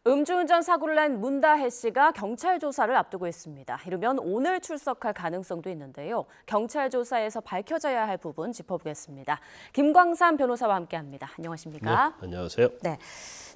음주운전 사고를 낸 문다혜 씨가 경찰 조사를 앞두고 있습니다. 이르면 오늘 출석할 가능성도 있는데요. 경찰 조사에서 밝혀져야 할 부분 짚어보겠습니다. 김광삼 변호사와 함께합니다. 안녕하십니까? 네, 안녕하세요. 네.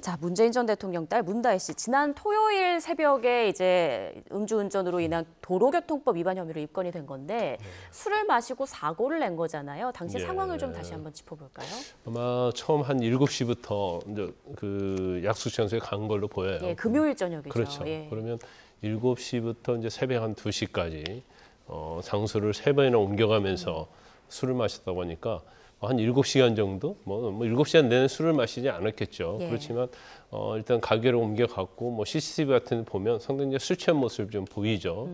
자, 문재인 전 대통령 딸 문다혜 씨 지난 토요일 새벽에 이제 음주운전으로 인한 도로교통법 위반 혐의로 입건이 된 건데 술을 마시고 사고를 낸 거잖아요. 당시 상황을 좀 다시 한번 짚어볼까요? 아마 처음 한 7시부터 이제 그 약속 장소에 간 걸로 보여요. 예, 금요일 저녁이죠. 그렇죠. 예. 그러면 7시부터 이제 새벽 한 2시까지 장소를 3번이나 옮겨가면서 술을 마셨다고 하니까 한 7시간 정도? 뭐 7시간 내내 술을 마시지 않았겠죠. 예. 그렇지만 일단 가게로 옮겨갔고 뭐 CCTV 같은 데 보면 상당히 이제 술 취한 모습이 좀 보이죠.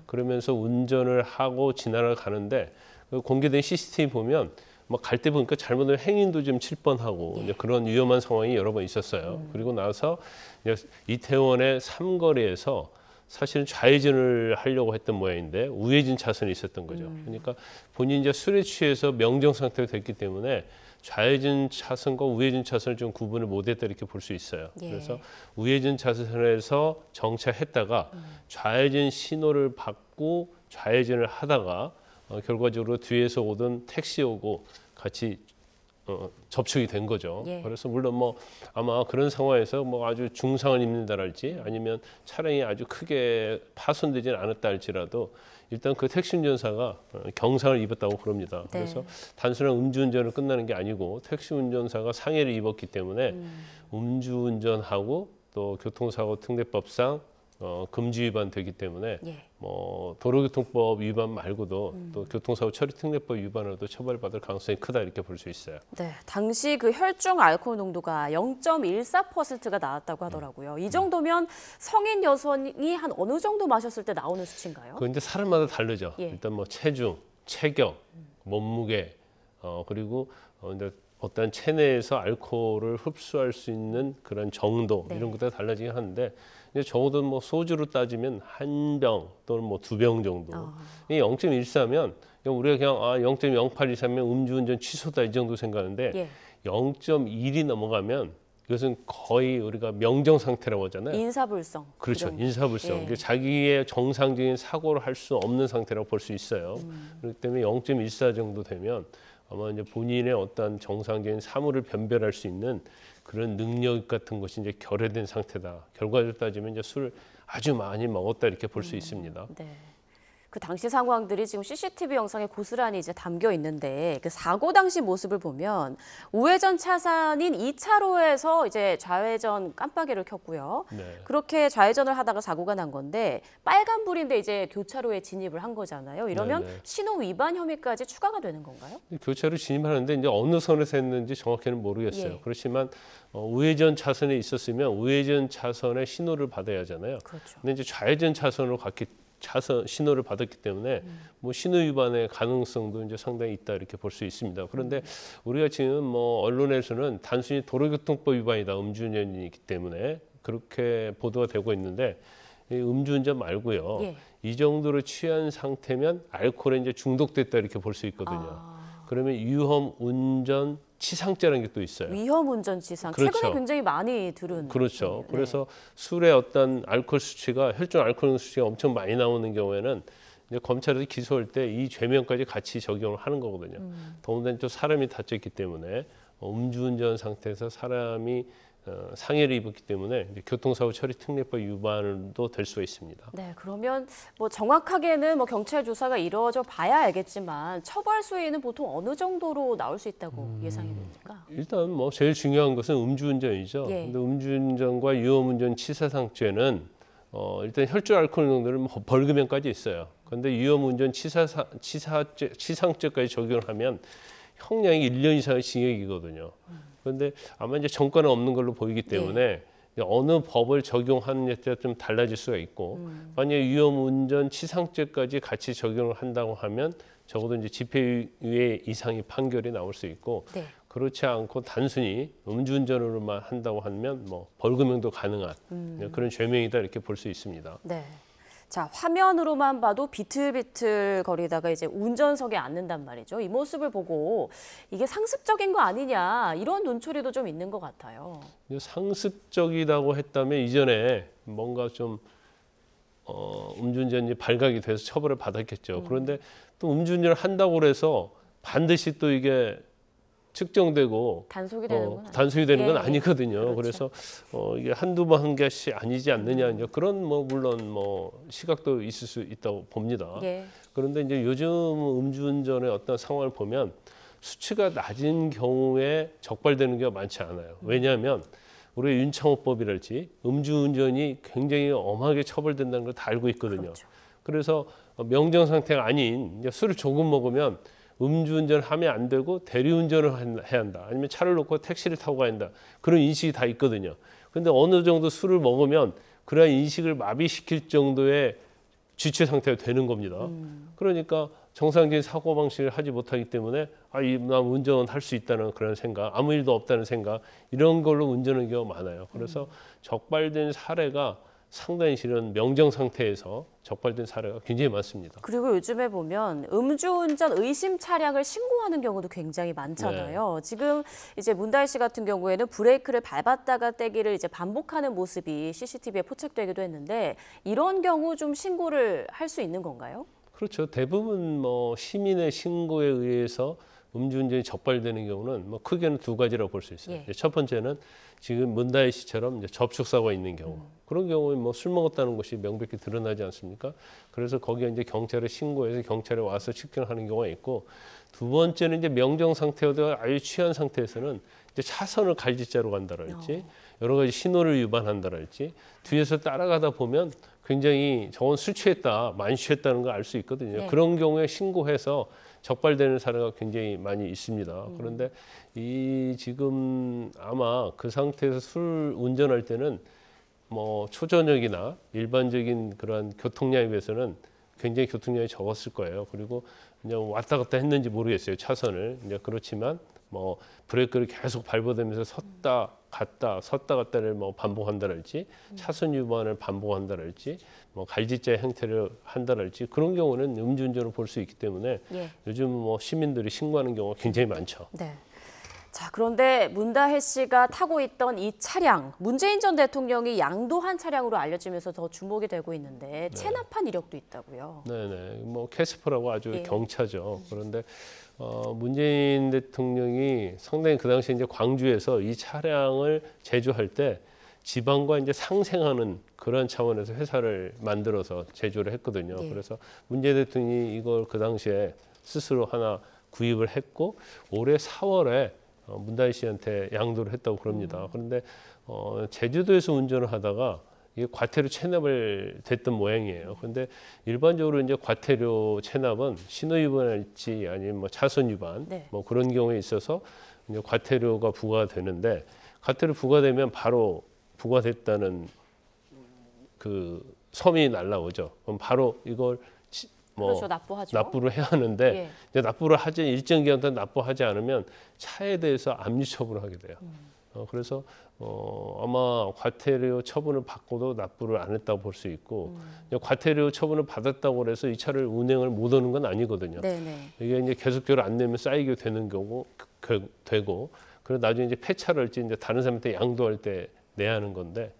그러면서 운전을 하고 지나러 가는데 그 공개된 CCTV 보면 뭐 갈 때 보니까 잘못된 행인도 좀 칠 뻔하고 예. 이제 그런 위험한 상황이 여러 번 있었어요. 그리고 나서 이제 이태원의 삼거리에서 사실은 좌회전을 하려고 했던 모양인데 우회전 차선이 있었던 거죠. 그러니까 본인이 이제 술에 취해서 명정 상태가 됐기 때문에 좌회전 차선과 우회전 차선을 좀 구분을 못했다 이렇게 볼 수 있어요. 예. 그래서 우회전 차선에서 정차했다가 좌회전 신호를 받고 좌회전을 하다가 결과적으로 뒤에서 오던 택시 오고 같이 접촉이 된 거죠. 예. 그래서 물론 뭐 아마 그런 상황에서 뭐 아주 중상을 입는다랄지 아니면 차량이 아주 크게 파손되지는 않았다 할지라도 일단 그 택시 운전사가 경상을 입었다고 그럽니다. 네. 그래서 단순한 음주운전으로 끝나는 게 아니고 택시 운전사가 상해를 입었기 때문에 음주운전하고 또 교통사고 특례법상 금지 위반 되기 때문에 예. 뭐 도로교통법 위반 말고도 또 교통사고 처리 특례법 위반으로도 처벌받을 가능성이 크다 이렇게 볼 수 있어요. 네, 당시 그 혈중 알코올 농도가 0.14%가 나왔다고 하더라고요. 이 정도면 성인 여성이 한 어느 정도 마셨을 때 나오는 수치인가요? 그런데 사람마다 다르죠. 예. 일단 뭐 체중, 체격, 몸무게 그리고 이제 어떤 체내에서 알코올을 흡수할 수 있는 그런 정도 네. 이런 것들이 달라지긴 하는데 이제 적어도 뭐 소주로 따지면 한 병 또는 뭐 2병 정도. 이 0.14면 우리가 그냥 0.08 이상이면 음주운전 취소다 이 정도 생각하는데 예. 0.1이 넘어가면 이것은 거의 우리가 명정 상태라고 하잖아요. 인사불성. 그렇죠. 그 정도. 인사불성. 예. 그러니까 자기의 정상적인 사고를 할 수 없는 상태라고 볼 수 있어요. 그렇기 때문에 0.14 정도 되면 아마 이제 본인의 어떤 정상적인 사물을 변별할 수 있는 그런 능력 같은 것이 이제 결여된 상태다. 결과적으로 따지면 이제 술을 아주 많이 먹었다 이렇게 볼 수 있습니다. 네. 그 당시 상황들이 지금 CCTV 영상에 고스란히 이제 담겨 있는데 그 사고 당시 모습을 보면 우회전 차선인 2차로에서 이제 좌회전 깜빡이를 켰고요. 네. 그렇게 좌회전을 하다가 사고가 난 건데 빨간불인데 이제 교차로에 진입을 한 거잖아요. 이러면 네네. 신호 위반 혐의까지 추가가 되는 건가요? 교차로 진입하는데 이제 어느 선에서 했는지 정확히는 모르겠어요. 예. 그렇지만 우회전 차선에 있었으면 우회전 차선의 신호를 받아야 하잖아요. 그렇죠. 근데 이제 좌회전 차선으로 갔기 차선 신호를 받았기 때문에 뭐 신호 위반의 가능성도 이제 상당히 있다 이렇게 볼 수 있습니다. 그런데 우리가 지금 뭐 언론에서는 단순히 도로교통법 위반이다 음주운전이기 때문에 그렇게 보도가 되고 있는데 이 음주운전 말고요. 예. 이 정도로 취한 상태면 알코올에 이제 중독됐다 이렇게 볼 수 있거든요. 그러면 위험 운전 치상죄라는 게 또 있어요. 위험운전치상. 그렇죠. 최근에 굉장히 많이 들은. 그렇죠. 표현이에요. 네. 그래서 술의 어떤 알코올 수치가 혈중 알코올 수치가 엄청 많이 나오는 경우에는 이제 검찰에서 기소할 때 이 죄명까지 같이 적용을 하는 거거든요. 더군다나 또 사람이 다쳤기 때문에 음주운전 상태에서 사람이 상해를 입었기 때문에 이제 교통사고 처리 특례법 위반도 될 수가 있습니다. 네, 그러면 뭐 정확하게는 뭐 경찰 조사가 이루어져 봐야 알겠지만 처벌 수위는 보통 어느 정도로 나올 수 있다고 예상이 됩니까? 일단 뭐 제일 중요한 것은 음주운전이죠. 예. 근데 음주운전과 위험운전 치사상죄는 일단 혈중 알코올 농도는 뭐 벌금형까지 있어요. 그런데 위험운전 치상죄까지 적용을 하면 형량이 1년 이상의 징역이거든요. 그런데 아마 이제 정과는 없는 걸로 보이기 때문에 어느 법을 적용하느냐에 따라 좀 달라질 수가 있고 만약에 위험운전 치상죄까지 같이 적용을 한다고 하면 적어도 이제 집행유예 이상의 판결이 나올 수 있고 네. 그렇지 않고 단순히 음주운전으로만 한다고 하면 뭐 벌금형도 가능한 그런 죄명이다 이렇게 볼 수 있습니다. 네. 자, 화면으로만 봐도 비틀비틀 거리다가 이제 운전석에 앉는단 말이죠. 이 모습을 보고 이게 상습적인 거 아니냐 이런 눈초리도 좀 있는 것 같아요. 상습적이라고 했다면 이전에 뭔가 좀 음주운전이 발각이 돼서 처벌을 받았겠죠. 그런데 또 음주운전을 한다고 해서 반드시 또 이게 측정되고 단속이 되는 건 아니죠. 단속이 되는 건 예, 아니거든요. 그렇죠. 그래서 이게 한두 번 한 것이 아니지 않느냐 이제 그런 물론 시각도 있을 수 있다고 봅니다. 예. 그런데 이제 요즘 음주운전의 어떤 상황을 보면 수치가 낮은 경우에 적발되는 경우가 많지 않아요. 왜냐하면 우리 윤창호법이랄지 음주운전이 굉장히 엄하게 처벌된다는 걸 다 알고 있거든요. 그렇죠. 그래서 명정 상태가 아닌 이제 술을 조금 먹으면 음주운전 하면 안 되고 대리운전을 해야 한다. 아니면 차를 놓고 택시를 타고 가야 한다. 그런 인식이 다 있거든요. 근데 어느 정도 술을 먹으면 그러한 인식을 마비시킬 정도의 주체 상태가 되는 겁니다. 그러니까 정상적인 사고방식을 하지 못하기 때문에 난 운전할 수 있다는 그런 생각, 아무 일도 없다는 생각 이런 걸로 운전하는 경우가 많아요. 그래서 적발된 사례가 상당히 실은 명정 상태에서 적발된 사례가 굉장히 많습니다. 그리고 요즘에 보면 음주운전 의심 차량을 신고하는 경우도 굉장히 많잖아요. 지금 이제 문다혜 씨 같은 경우에는 브레이크를 밟았다가 떼기를 이제 반복하는 모습이 CCTV에 포착되기도 했는데 이런 경우 좀 신고를 할 수 있는 건가요? 그렇죠. 대부분 시민의 신고에 의해서 음주운전이 적발되는 경우는 크게는 두 가지라고 볼 수 있어요. 예. 첫 번째는 지금 문다혜 씨처럼 이제 접촉사고가 있는 경우. 그런 경우에 술 먹었다는 것이 명백히 드러나지 않습니까? 그래서 거기에 이제 경찰에 신고해서 경찰에 와서 측정하는 경우가 있고, 두 번째는 이제 명정 상태여도 아주 취한 상태에서는 이제 차선을 갈짓자로 간다랄지 여러 가지 신호를 위반한다랄지 뒤에서 따라가다 보면 굉장히 저건 술 취했다, 많이 취했다는 걸 알 수 있거든요. 네. 그런 경우에 신고해서 적발되는 사례가 굉장히 많이 있습니다. 그런데 지금 아마 그 상태에서 술 운전할 때는 초저녁이나 일반적인 그런 교통량에 비해서는 굉장히 교통량이 적었을 거예요. 그리고 그냥 왔다 갔다 했는지 모르겠어요. 차선을. 이제 그렇지만 브레이크를 계속 밟아대면서 섰다 갔다를 반복한다랄지 차선 위반을 반복한다랄지 갈짓자의 행태를 한다랄지 그런 경우는 음주운전을 볼 수 있기 때문에 요즘 시민들이 신고하는 경우가 굉장히 많죠. 네. 자, 그런데 문다혜 씨가 타고 있던 이 차량, 문재인 전 대통령이 양도한 차량으로 알려지면서 더 주목이 되고 있는데 체납한 이력도 있다고요. 네네. 캐스퍼라고 아주 경차죠. 그런데 문재인 대통령이 상당히 그 당시에 이제 광주에서 이 차량을 제조할 때 지방과 이제 상생하는 그런 차원에서 회사를 만들어서 제조를 했거든요. 그래서 문재인 대통령이 이걸 그 당시에 스스로 하나 구입을 했고 올해 4월에 문다혜 씨한테 양도를 했다고 그럽니다. 그런데 제주도에서 운전을 하다가 이게 과태료 체납을 됐던 모양이에요. 그런데 일반적으로 이제 과태료 체납은 신호 위반할지 아니면 차선 위반 그런 경우에 있어서 이제 과태료가 부과되는데 과태료 부과되면 바로 부과됐다는 그 서민이 날라오죠. 그럼 바로 이걸 그렇죠, 납부하죠. 납부를 해야 하는데 이제 납부를 하지 일정 기간 동안 납부하지 않으면 차에 대해서 압류 처분을 하게 돼요. 그래서 아마 과태료 처분을 받고도 납부를 안 했다고 볼 수 있고 과태료 처분을 받았다고 해서 이 차를 운행을 못 하는 건 아니거든요. 이게 이제 계속적으로 안 내면 쌓이게 되는 경우 되고 그리고 나중에 이제 폐차를지 이제 다른 사람한테 양도할 때 내야 하는 건데.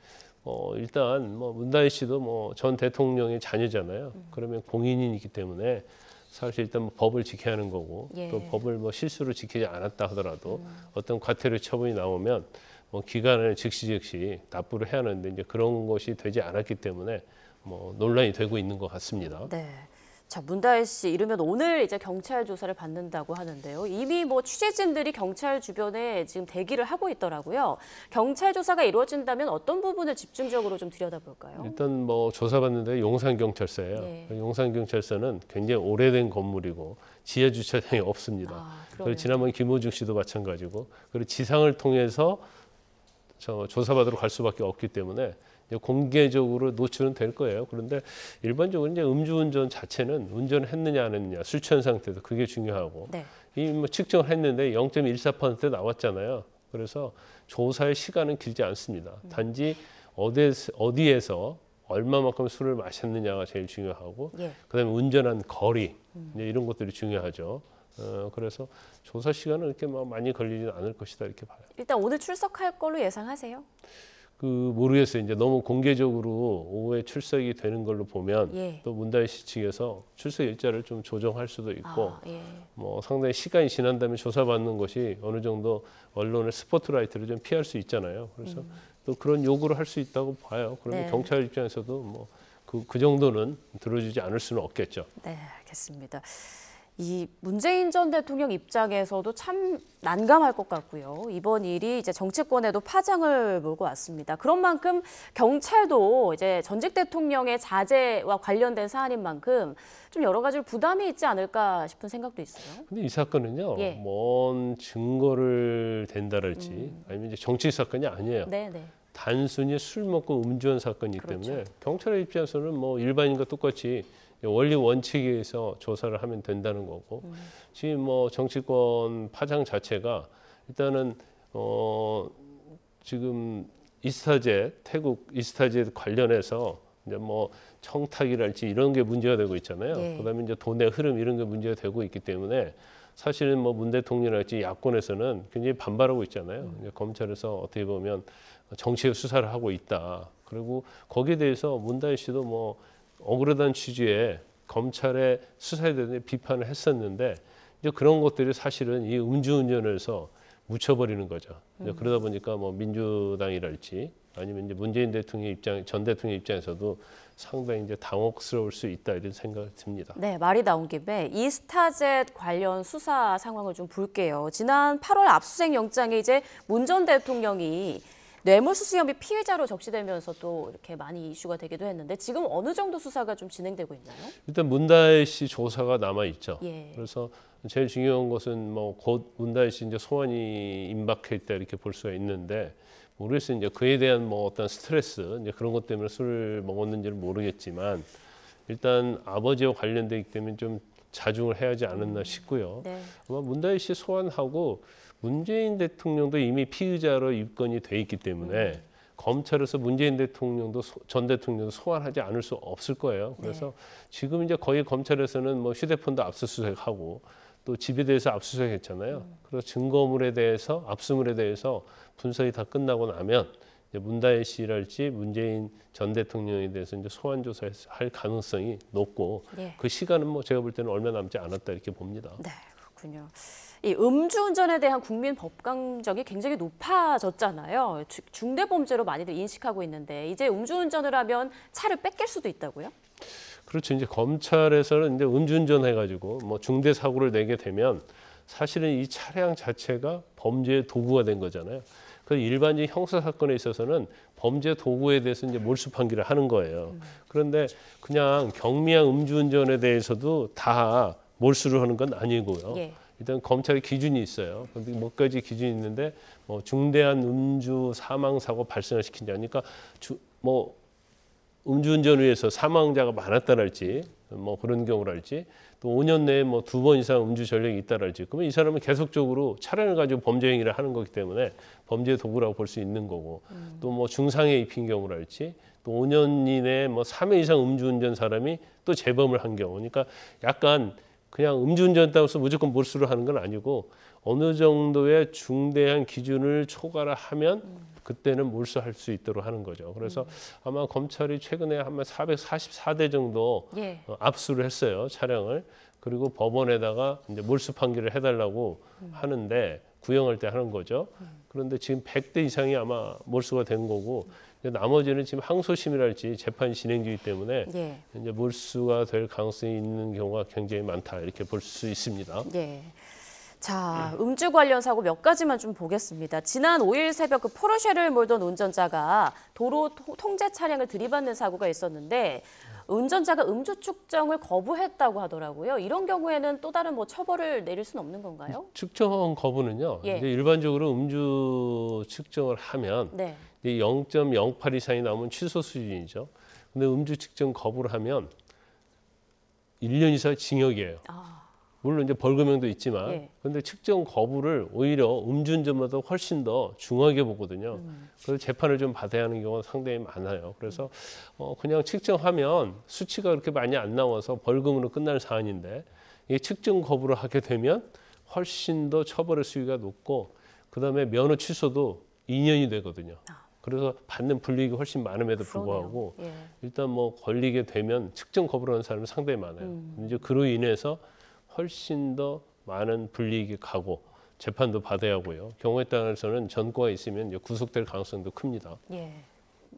일단 문다혜 씨도 전 대통령의 자녀잖아요. 그러면 공인이기 때문에 사실 일단 법을 지켜야 하는 거고 또 법을 실수로 지키지 않았다 하더라도 어떤 과태료 처분이 나오면 기간을 즉시 납부를 해야 하는데 이제 그런 것이 되지 않았기 때문에 논란이 되고 있는 것 같습니다. 네. 자, 문다혜 씨 이르면 오늘 이제 경찰 조사를 받는다고 하는데요. 이미 취재진들이 경찰 주변에 지금 대기를 하고 있더라고요. 경찰 조사가 이루어진다면 어떤 부분을 집중적으로 좀 들여다볼까요? 일단 조사받는데 용산경찰서예요. 용산경찰서는 굉장히 오래된 건물이고 지하 주차장이 없습니다. 그리고 지난번 김호중 씨도 마찬가지고 그리고 지상을 통해서 조사받으러 갈 수밖에 없기 때문에 공개적으로 노출은 될 거예요. 그런데 일반적으로 이제 음주운전 자체는 운전을 했느냐 안 했느냐 술 취한 상태에서 그게 중요하고 이 측정을 했는데 0.14% 나왔잖아요. 그래서 조사의 시간은 길지 않습니다. 단지 어디에서 얼마만큼 술을 마셨느냐가 제일 중요하고 예. 그다음에 운전한 거리 이제 이런 것들이 중요하죠. 그래서 조사 시간은 이렇게 막 많이 걸리지는 않을 것이다 이렇게 봐요. 일단 오늘 출석할 걸로 예상하세요? 모르겠어요. 이제 너무 공개적으로 오후에 출석이 되는 걸로 보면 예. 또 문다혜 씨 측에서 출석 일자를 좀 조정할 수도 있고 예. 뭐 상당히 시간이 지난 다음에 조사받는 것이 어느 정도 언론의 스포트라이트를 좀 피할 수 있잖아요. 그래서 또 그런 요구를 할 수 있다고 봐요. 그러면 네. 경찰 입장에서도 뭐 그 정도는 들어주지 않을 수는 없겠죠. 네, 알겠습니다. 이 문재인 전 대통령 입장에서도 참 난감할 것 같고요. 이번 일이 이제 정치권에도 파장을 몰고 왔습니다. 그런 만큼 경찰도 이제 전직 대통령의 자제와 관련된 사안인 만큼 좀 여러 가지 부담이 있지 않을까 싶은 생각도 있어요. 근데 이 사건은요, 예. 뭔 증거를 댄다랄지 아니면 이제 정치 사건이 아니에요. 네, 네. 단순히 술 먹고 음주한 사건이기 그렇죠. 때문에 경찰의 입장에서는 뭐 일반인과 똑같이 원리 원칙에 의해서 조사를 하면 된다는 거고 지금 뭐 정치권 파장 자체가 일단은 지금 이스타젯 태국 이스타젯 관련해서 이제 뭐 청탁이랄지 이런 게 문제가 되고 있잖아요. 예. 그다음에 이제 돈의 흐름 이런 게 문제가 되고 있기 때문에 사실은 뭐 문 대통령이랄지 야권에서는 굉장히 반발하고 있잖아요. 이제 검찰에서 어떻게 보면 정치의 수사를 하고 있다. 그리고 거기에 대해서 문다혜 씨도 뭐 억울하다는 취지의 검찰의 수사에 대한 비판을 했었는데 이제 그런 것들이 사실은 이 음주운전에서 묻혀버리는 거죠. 이제 그러다 보니까 뭐 민주당이랄지 아니면 이제 문재인 대통령 전 대통령 입장에서도 상당히 이제 당혹스러울 수 있다 이런 생각이 듭니다. 네, 말이 나온 김에 이스타젯 관련 수사 상황을 좀 볼게요. 지난 8월 압수수색 영장에 이제 문 전 대통령이 뇌물수수 혐의 피해자로 적시되면서 또 이렇게 많이 이슈가 되기도 했는데 지금 어느 정도 수사가 좀 진행되고 있나요? 일단 문다혜 씨 조사가 남아 있죠. 예. 그래서 제일 중요한 것은 뭐 곧 문다혜 씨 이제 소환이 임박해 있다 이렇게 볼 수가 있는데 모르겠어요. 이제 그에 대한 뭐 어떤 스트레스 이제 그런 것 때문에 술을 먹었는지는 모르겠지만 일단 아버지와 관련되기 때문에 좀 자중을 해야지 않았나 싶고요. 네. 아마 문다혜 씨 소환하고 문재인 대통령도 이미 피의자로 입건이 돼 있기 때문에 검찰에서 문재인 대통령도 전 대통령도 소환하지 않을 수 없을 거예요. 그래서 지금 이제 거의 검찰에서는 뭐 휴대폰도 압수수색하고 또 집에 대해서 압수수색했잖아요. 그래서 증거물에 대해서 압수물에 대해서 분석이 다 끝나고 나면 이제 문다혜 씨랄지 문재인 전 대통령에 대해서 이제 소환 조사할 가능성이 높고 예. 그 시간은 뭐 제가 볼 때는 얼마 남지 않았다 이렇게 봅니다. 네, 그렇군요. 이 음주운전에 대한 국민 법감정이 굉장히 높아졌잖아요. 중대범죄로 많이들 인식하고 있는데 이제 음주운전을 하면 차를 뺏길 수도 있다고요? 그렇죠. 이제 검찰에서는 이제 음주운전 해가지고 뭐 중대 사고를 내게 되면 사실은 이 차량 자체가 범죄의 도구가 된 거잖아요. 그 일반적인 형사 사건에 있어서는 범죄 도구에 대해서 이제 몰수 판결을 하는 거예요. 그런데 그냥 경미한 음주운전에 대해서도 다 몰수를 하는 건 아니고요. 예. 일단 검찰의 기준이 있어요. 그런데 몇 가지 기준이 있는데 뭐 중대한 음주 사망 사고 발생을 시킨다. 그러니까 뭐 음주운전을 위해서 사망자가 많았다랄지 뭐 그런 경우랄지 또 5년 내에 뭐 2번 이상 음주 전력이 있다랄지 그러면 이 사람은 계속적으로 차량을 가지고 범죄 행위를 하는 거기 때문에 범죄 도구라고 볼 수 있는 거고 또 뭐 중상해 입힌 경우랄지 또 5년 이내에 뭐 3회 이상 음주운전 사람이 또 재범을 한 경우 그러니까 약간 그냥 음주운전 따라서 무조건 몰수를 하는 건 아니고 어느 정도의 중대한 기준을 초과를 하면 그때는 몰수할 수 있도록 하는 거죠. 그래서 아마 검찰이 최근에 한 444대 정도 예. 압수를 했어요. 차량을. 그리고 법원에다가 이제 몰수 판결을 해달라고 하는데 구형할 때 하는 거죠. 그런데 지금 100대 이상이 아마 몰수가 된 거고 나머지는 지금 항소심이랄지 재판이 진행 중이기 때문에 예. 이제 몰수가 될 가능성이 있는 경우가 굉장히 많다 이렇게 볼 수 있습니다. 예. 자, 음주 관련 사고 몇 가지만 좀 보겠습니다. 지난 5일 새벽 그 포르쉐를 몰던 운전자가 도로 통제 차량을 들이받는 사고가 있었는데 운전자가 음주 측정을 거부했다고 하더라고요. 이런 경우에는 또 다른 뭐 처벌을 내릴 수는 없는 건가요? 측정 거부는요. 예. 이제 일반적으로 음주 측정을 하면 네. 0.08 이상이 나오면 취소 수준이죠. 근데 음주 측정 거부를 하면 1년 이상 징역이에요. 아, 물론 이제 벌금형도 있지만, 예. 근데 측정 거부를 오히려 음주운전보다 훨씬 더 중하게 보거든요. 그래서 재판을 좀 받아야 하는 경우가 상당히 많아요. 그래서 그냥 측정하면 수치가 그렇게 많이 안 나와서 벌금으로 끝날 사안인데, 이 측정 거부를 하게 되면 훨씬 더 처벌의 수위가 높고, 그다음에 면허 취소도 2년이 되거든요. 그래서 받는 불이익이 훨씬 많음에도 불구하고 그러네요. 예. 일단 뭐 걸리게 되면 측정 거부를 하는 사람이 상당히 많아요. 이제 그로 인해서 훨씬 더 많은 불이익이 가고 재판도 받아야 하고요. 경우에 따라서는 전과가 있으면 이제 구속될 가능성도 큽니다. 예.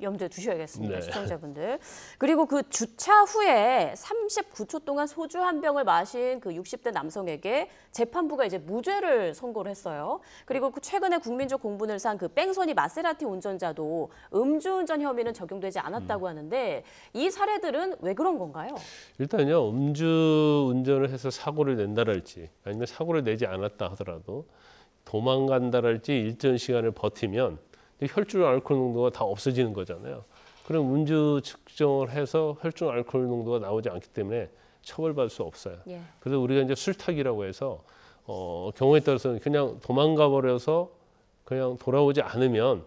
염두에 두셔야겠습니다, 네. 시청자분들. 그리고 그 주차 후에 39초 동안 소주 한 병을 마신 그 60대 남성에게 재판부가 이제 무죄를 선고를 했어요. 그리고 그 최근에 국민적 공분을 산 그 뺑소니 마세라티 운전자도 음주운전 혐의는 적용되지 않았다고 하는데 이 사례들은 왜 그런 건가요? 일단요, 음주운전을 해서 사고를 낸다랄지 아니면 사고를 내지 않았다 하더라도 도망간다랄지 일정 시간을 버티면 혈중 알코올 농도가 다 없어지는 거잖아요. 그럼 음주 측정을 해서 혈중 알코올 농도가 나오지 않기 때문에 처벌받을 수 없어요. 예. 그래서 우리가 이제 술타기라고 해서 경우에 따라서는 그냥 도망가 버려서 그냥 돌아오지 않으면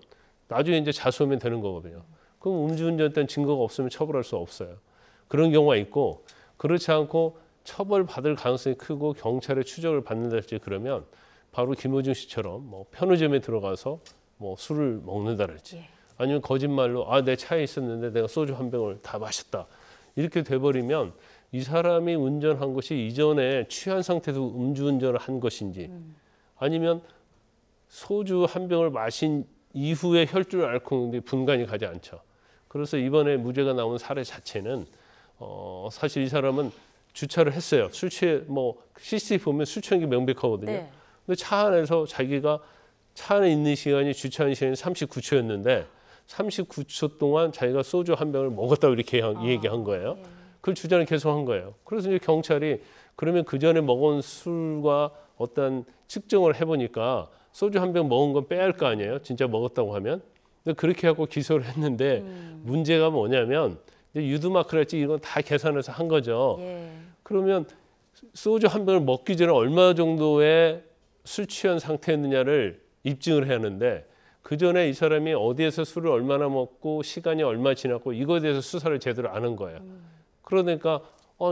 나중에 이제 자수하면 되는 거거든요. 그럼 음주운전 때는 증거가 없으면 처벌할 수 없어요. 그런 경우가 있고, 그렇지 않고 처벌받을 가능성이 크고 경찰의 추적을 받는다든지 그러면 바로 김호중 씨처럼 뭐 편의점에 들어가서 뭐 술을 먹는다랄지 예. 아니면 거짓말로 내 차에 있었는데 내가 소주 한 병을 다 마셨다 이렇게 돼버리면 이 사람이 운전한 것이 이전에 취한 상태에서 음주운전을 한 것인지 아니면 소주 한 병을 마신 이후에 혈중 알코올이 분간이 가지 않죠. 그래서 이번에 무죄가 나온 사례 자체는 사실 이 사람은 주차를 했어요. 술 취해 뭐 CCTV 보면 술 취한 게 명백하거든요. 네. 근데 차 안에서 자기가 차 안에 있는 시간이 주차한 시간이 39초였는데 39초 동안 자기가 소주 한 병을 먹었다고 이렇게 얘기한 거예요. 그걸 주장을 계속 한 거예요. 그래서 이제 경찰이 그러면 그 전에 먹은 술과 어떤 측정을 해보니까 소주 한 병 먹은 건 빼야 할 거 아니에요. 진짜 먹었다고 하면. 근데 그렇게 하고 기소를 했는데 문제가 뭐냐면 유두마크랄지 이건 다 계산해서 한 거죠. 예. 그러면 소주 한 병을 먹기 전에 얼마 정도의 술 취한 상태였느냐를 입증을 해야 하는데 그 전에 이 사람이 어디에서 술을 얼마나 먹고 시간이 얼마 지났고 이거에 대해서 수사를 제대로 안 한 거예요. 그러니까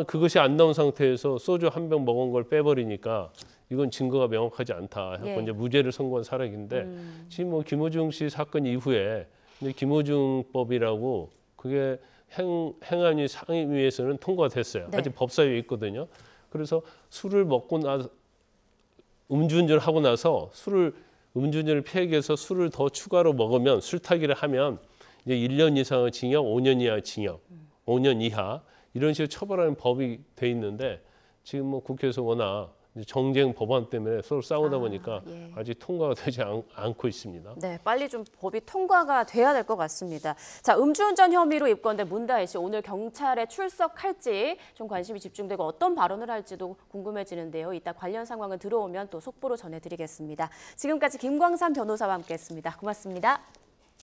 그것이 안 나온 상태에서 소주 한 병 먹은 걸 빼버리니까 이건 증거가 명확하지 않다 해서 예. 이제 무죄를 선고한 사례인데 지금 뭐 김호중 씨 사건 이후에 김호중법이라고 그게 행안위 상임위에서는 통과가 됐어요. 네. 아직 법사위에 있거든요. 그래서 술을 먹고 나서 음주운전을 하고 나서 음주운전을 피하기 위해서 술을 더 추가로 먹으면 술타기를 하면 이제 1년 이상의 징역, 5년 이하 징역, 5년 이하 이런 식으로 처벌하는 법이 돼 있는데 지금 뭐 국회에서 워낙 정쟁 법안 때문에 서로 싸우다 보니까 예. 아직 통과가 되지 않고 있습니다. 네, 빨리 좀 법이 통과가 돼야 될 것 같습니다. 자, 음주운전 혐의로 입건된 문다혜 씨 오늘 경찰에 출석할지 좀 관심이 집중되고 어떤 발언을 할지도 궁금해지는데요. 이따 관련 상황은 들어오면 또 속보로 전해드리겠습니다. 지금까지 김광삼 변호사와 함께했습니다. 고맙습니다.